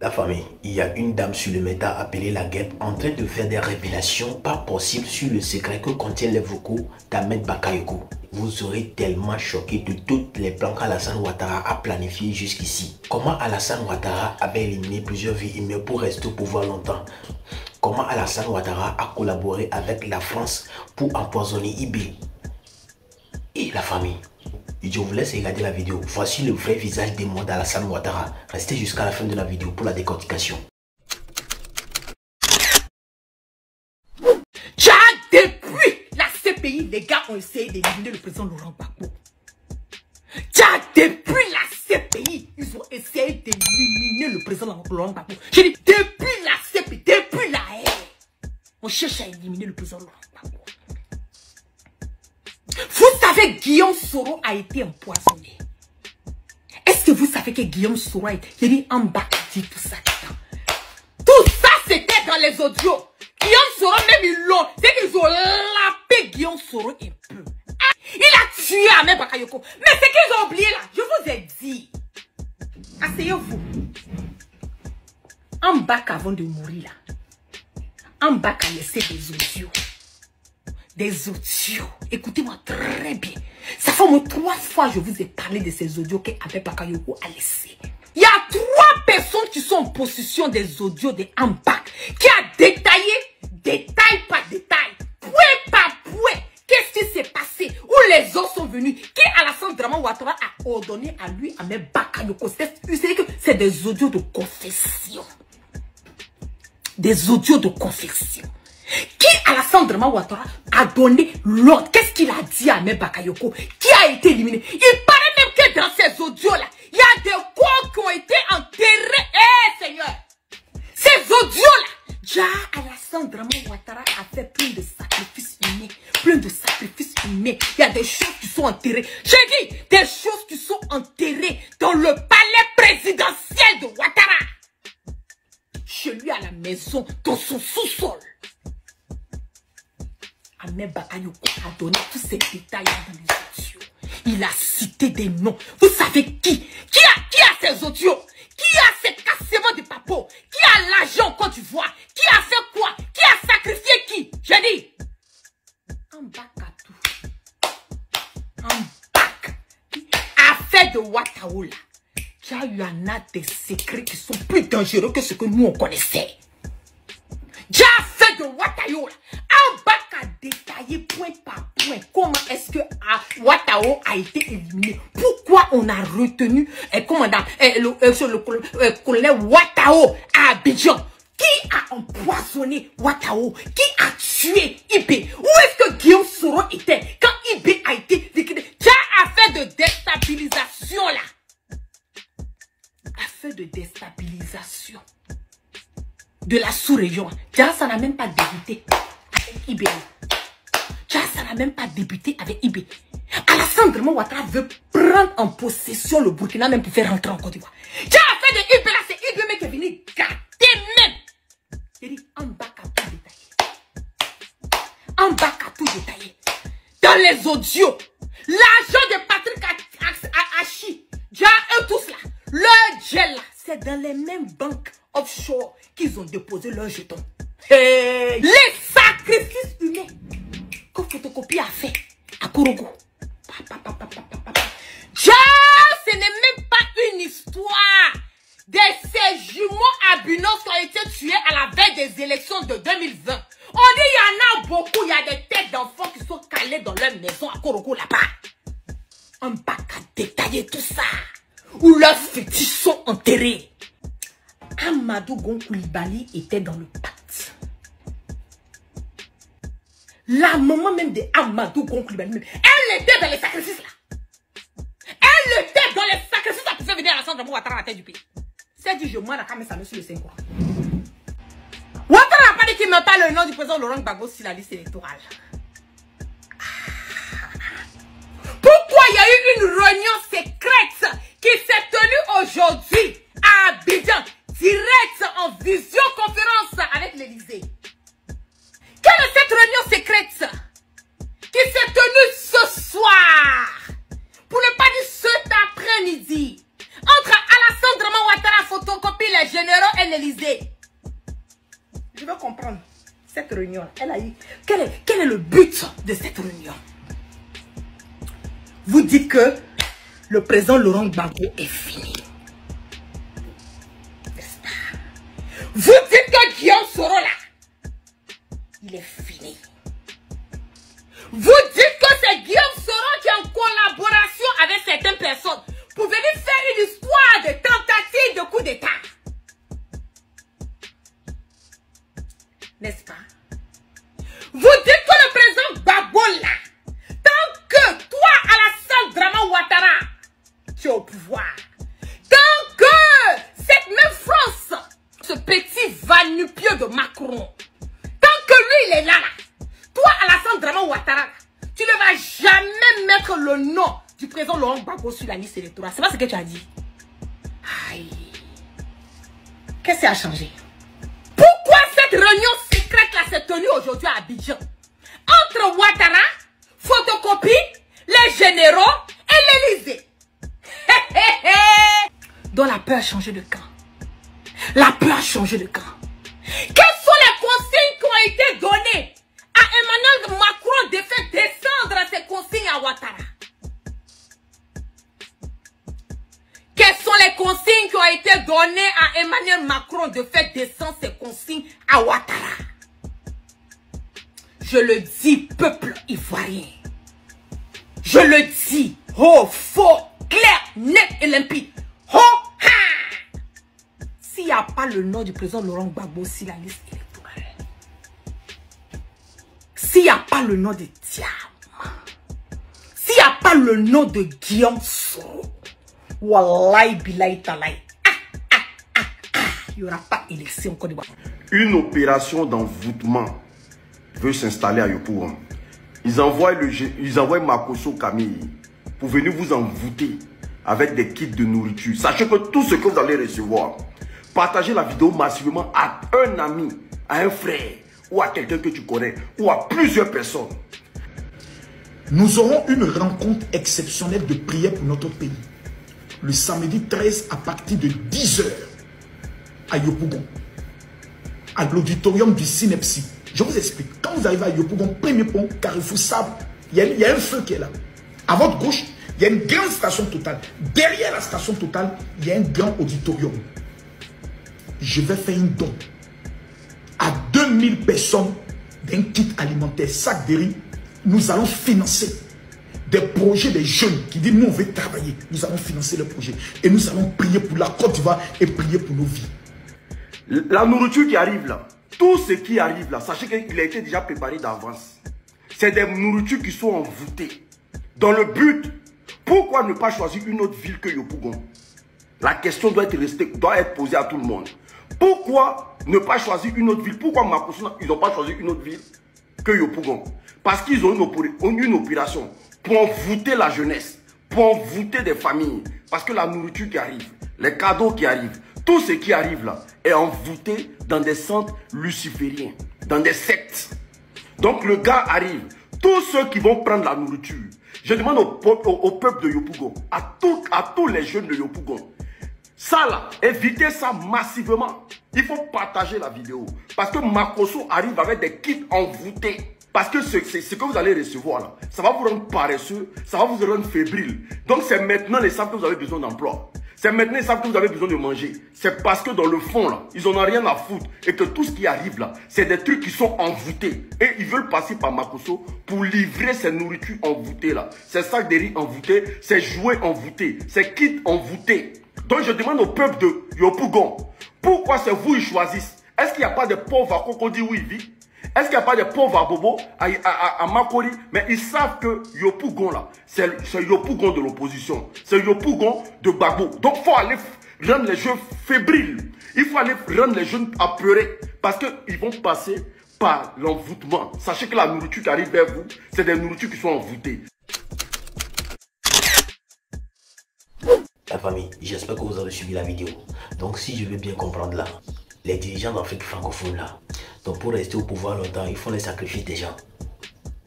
La famille, il y a une dame sur le méta appelée la guêpe en train de faire des révélations pas possibles sur le secret que contient les vocaux d'Ahmed Bakayoko. Vous serez tellement choqués de toutes les plans qu'Alassane Ouattara a planifié jusqu'ici. Comment Alassane Ouattara avait éliminé plusieurs vies humaines pour rester au pouvoir longtemps. Comment Alassane Ouattara a collaboré avec la France pour empoisonner IB. Et la famille. Je vous laisse regarder la vidéo. Voici le vrai visage des mots d'Alassane Ouattara. Restez jusqu'à la fin de la vidéo pour la décortication. Depuis la CPI, les gars ont essayé d'éliminer le président Laurent Gbagbo. Depuis la CPI, ils ont essayé d'éliminer le président Laurent Gbagbo. J'ai dit, depuis la CPI, depuis la haine, on cherche à éliminer le président Laurent Gbagbo. Vous savez, Guillaume Soro a été empoisonné. Est-ce que vous savez que Guillaume Soro a été... J'ai dit, en bas, dit tout ça. Tout ça, c'était dans les audios. Guillaume Soro, même ils l'ont. C'est qu'ils ont lapé Guillaume Soro un peu. Il a tué Ahmed Bakayoko. Mais c'est qu'ils ont oublié là. Je vous ai dit. Asseyez-vous. En bas, avant de mourir là. En bas, a laissé des audios. Des audios. Écoutez-moi très bien. Ça fait au moins 3 fois que je vous ai parlé de ces audios qu'Ahmed Bakayoko a laissé. Il y a 3 personnes qui sont en possession des audios de Ambak qui a détaillé, détail par détail, point par point, qu'est-ce qui s'est passé, où les autres sont venus, qui Alassane Ouattara a ordonné à lui, Ahmed Bakayoko. C'est des audios de confession. Des audios de confession. Qui Alassane Ouattara a donné l'ordre? Qu'est-ce qu'il a dit à Ahmed Bakayoko? Qui a été éliminé? Il paraît même que dans ces audios-là, il y a des corps qui ont été enterrés. Eh, Seigneur! Ces audios-là, déjà Alassane Ouattara a fait plein de sacrifices humains. Plein de sacrifices humains. Il y a des choses qui sont enterrées. J'ai dit, des choses qui sont enterrées dans le palais présidentiel de Ouattara. Chez lui à la maison, dans son sous-sol. Ahmed Bakayoko a donné tous ces détails dans les audios. Il a cité des noms. Vous savez qui a ces audios? Qui a ces cassements de papo? Qui a l'argent en Côte d'Ivoire? Qui a fait quoi? Qui a sacrifié qui? J'ai dit. Ambakatou. Ambak. Affaire de Ouattao là. Il y en a des secrets qui sont plus dangereux que ce que nous on connaissait. Déjà fait de Ouattao là. Ambak a détaillé point par point comment est-ce que Ouattao a été éliminé. Pourquoi on a retenu le colonel Ouattao à Abidjan. Qui a empoisonné Ouattao? Qui a tué IB? Où est-ce que Guillaume Soro était quand IB a été liquidé? Déjà affaire de déstabilisation là. Affaire de déstabilisation de la sous-région. Déjà ça n'a même pas débuté avec IB. Déjà ça n'a même pas débuté avec IB. Alassane Ouattara veut prendre en possession le Burkina même pour faire rentrer en Côte d'Ivoire. Déjà affaire de IB là, c'est IB même qui est venu gâter même. Il dit en bas à tout détaillé. En bas à tout détaillé. Dans les audios, l'argent de Patrick Hachi, déjà eux tous là, leur gel là, c'est dans les mêmes banques offshore qu'ils ont déposé leurs jetons. Hey. Les sacrifices humains que Photocopie a fait à Korogo. Ce n'est même pas une histoire de ces jumeaux albinos qui ont été tués à la veille des élections de 2020. On dit il y en a beaucoup, il y a des têtes d'enfants qui sont calées dans leur maison à Korogo là-bas. On va pas détailler tout ça. Où leurs fétiches sont enterrés. Amadou Gon Coulibaly était dans le pacte. La maman même de Amadou Gon Coulibaly, elle était dans les sacrifices là. Elle était dans les sacrifices là pour faire venir Alassane Ouattara à la tête du pays. C'est dit je mourrai à Kamé Samé sur le 5 ans. Ouattara n'a pas dit qu'il ne met pas le nom du président Laurent Gbagbo sur la liste électorale. Pourquoi il y a eu une réunion secrète qui s'est tenue aujourd'hui à Abidjan, direct en visioconférence avec l'Élysée? Quelle est cette réunion secrète qui s'est tenue ce soir, pour ne pas dire cet après-midi, entre Alassane Ouattara, Photocopie, les généraux et l'Élysée. Je veux comprendre cette réunion. Elle a eu... Quel est le but de cette réunion? Vous dites que le président Laurent Gbagbo est fini. N'est-ce pas? Vous dites que Guillaume Soro là, il est fini. Vous dites que c'est Guillaume Soro qui est en collaboration avec certaines personnes pour venir faire une histoire de tentative de coup d'État. N'est-ce pas? Vous dites que le président Gbagbo là, tant que toi, Alassane Dramane Ouattara, tu es au pouvoir, tant que cette même France, ce petit va-nu-pied de Macron, tant que lui il est là, toi, Alassane Dramane Ouattara, tu ne vas jamais mettre le nom du président Laurent Gbagbo sur la liste électorale. C'est pas ce que tu as dit. Aïe. Qu'est-ce qui a changé? Pourquoi cette réunion secrète là s'est tenue aujourd'hui à Abidjan? Entre Ouattara, photocopie, les généraux et l'Élysée. Donc la peur a changé de camp. La peur a changé de camp. Quelles sont les consignes qui ont été données à Emmanuel Macron de faire descendre ces consignes à Ouattara? Quelles sont les consignes qui ont été données à Emmanuel Macron de faire descendre ces consignes à Ouattara? Je le dis, peuple ivoirien. Je le dis, haut, faux, clair, net et limpide. Ho, ha! S'il n'y a pas le nom du président Laurent Gbagbo sur la liste électorale, s'il n'y a pas le nom de Diam, s'il n'y a pas le nom de Guillaume Soro, wallahi billahi talahi, il n'y aura pas d'élection en Côte d'Ivoire. Une opération d'envoûtement veut s'installer à Yopougon. Ils envoient Makosso Camille pour venir vous envoûter avec des kits de nourriture. Sachez que tout ce que vous allez recevoir, partagez la vidéo massivement à un ami, à un frère, ou à quelqu'un que tu connais, ou à plusieurs personnes. Nous aurons une rencontre exceptionnelle de prière pour notre pays. Le samedi 13 à partir de 10 h à Yopougon, à l'auditorium du Synepsi. Je vous explique. Quand vous arrivez à Yopougon, premier pont, Carrefour Sable, il y a un feu qui est là. À votre gauche, il y a une grande station Total. Derrière la station Total, il y a un grand auditorium. Je vais faire un don à 2000 personnes d'un kit alimentaire, sac de riz. Nous allons financer des projets des jeunes qui disent nous on veut travailler. Nous allons financer le projet. Et nous allons prier pour la Côte d'Ivoire et prier pour nos vies. La nourriture qui arrive là, tout ce qui arrive là, sachez qu'il a été déjà préparé d'avance. C'est des nourritures qui sont envoûtées. Dans le but, pourquoi ne pas choisir une autre ville que Yopougon? La question doit être posée à tout le monde. Pourquoi ne pas choisir une autre ville? Pourquoi Makosso, ils n'ont pas choisi une autre ville que Yopougon? Parce qu'ils ont une opération pour envoûter la jeunesse, pour envoûter des familles. Parce que la nourriture qui arrive, les cadeaux qui arrivent, tout ce qui arrive là est envoûté dans des centres lucifériens, dans des sectes. Donc le gars arrive, tous ceux qui vont prendre la nourriture, je demande au peuple de Yopougon, à tous les jeunes de Yopougon, ça là, évitez ça massivement. Il faut partager la vidéo. Parce que Makosso arrive avec des kits envoûtés. Parce que ce que vous allez recevoir là, ça va vous rendre paresseux, ça va vous rendre fébrile. Donc c'est maintenant ils savent que vous avez besoin d'emploi. C'est maintenant ils savent que vous avez besoin de manger. C'est parce que dans le fond là, ils n'en ont rien à foutre. Et que tout ce qui arrive là, c'est des trucs qui sont envoûtés. Et ils veulent passer par Makosso pour livrer ces nourritures envoûtées là. Ces sacs de riz envoûtés, ces jouets envoûtés, ces kits envoûtés. Donc je demande au peuple de Yopougon, pourquoi c'est vous ils choisissent? Est-ce qu'il n'y a pas de pauvres à Cocody où ils vivent? Est-ce qu'il n'y a pas de pauvres à Bobo, à Makori? Mais ils savent que Yopougon là, c'est Yopougon de l'opposition. C'est Yopougon de Gbagbo. Donc il faut aller rendre les jeunes fébriles. Il faut aller rendre les jeunes apeurés. Parce qu'ils vont passer par l'envoûtement. Sachez que la nourriture qui arrive vers vous, c'est des nourritures qui sont envoûtées. La famille, j'espère que vous avez suivi la vidéo. Donc si je veux bien comprendre là, les dirigeants d'Afrique francophone là, donc pour rester au pouvoir longtemps, il faut les sacrifier des gens.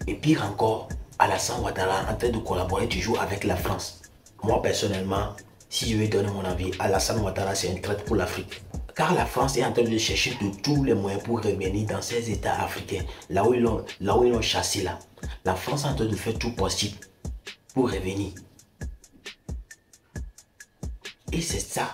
Et pire encore, Alassane Ouattara en train de collaborer toujours avec la France. Moi personnellement, si je vais donner mon avis, Alassane Ouattara c'est une traite pour l'Afrique. Car la France est en train de chercher de tous les moyens pour revenir dans ces États africains, là où ils l'ont chassé là. La France est en train de faire tout possible pour revenir. Et c'est ça.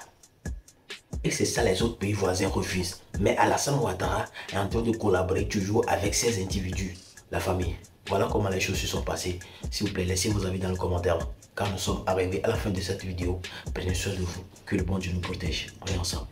Et c'est ça les autres pays voisins refusent. Mais Alassane Ouattara est en train de collaborer toujours avec ces individus, la famille. Voilà comment les choses se sont passées. S'il vous plaît, laissez vos avis dans les commentaires. Car nous sommes arrivés à la fin de cette vidéo. Prenez soin de vous. Que le bon Dieu nous protège. On est ensemble.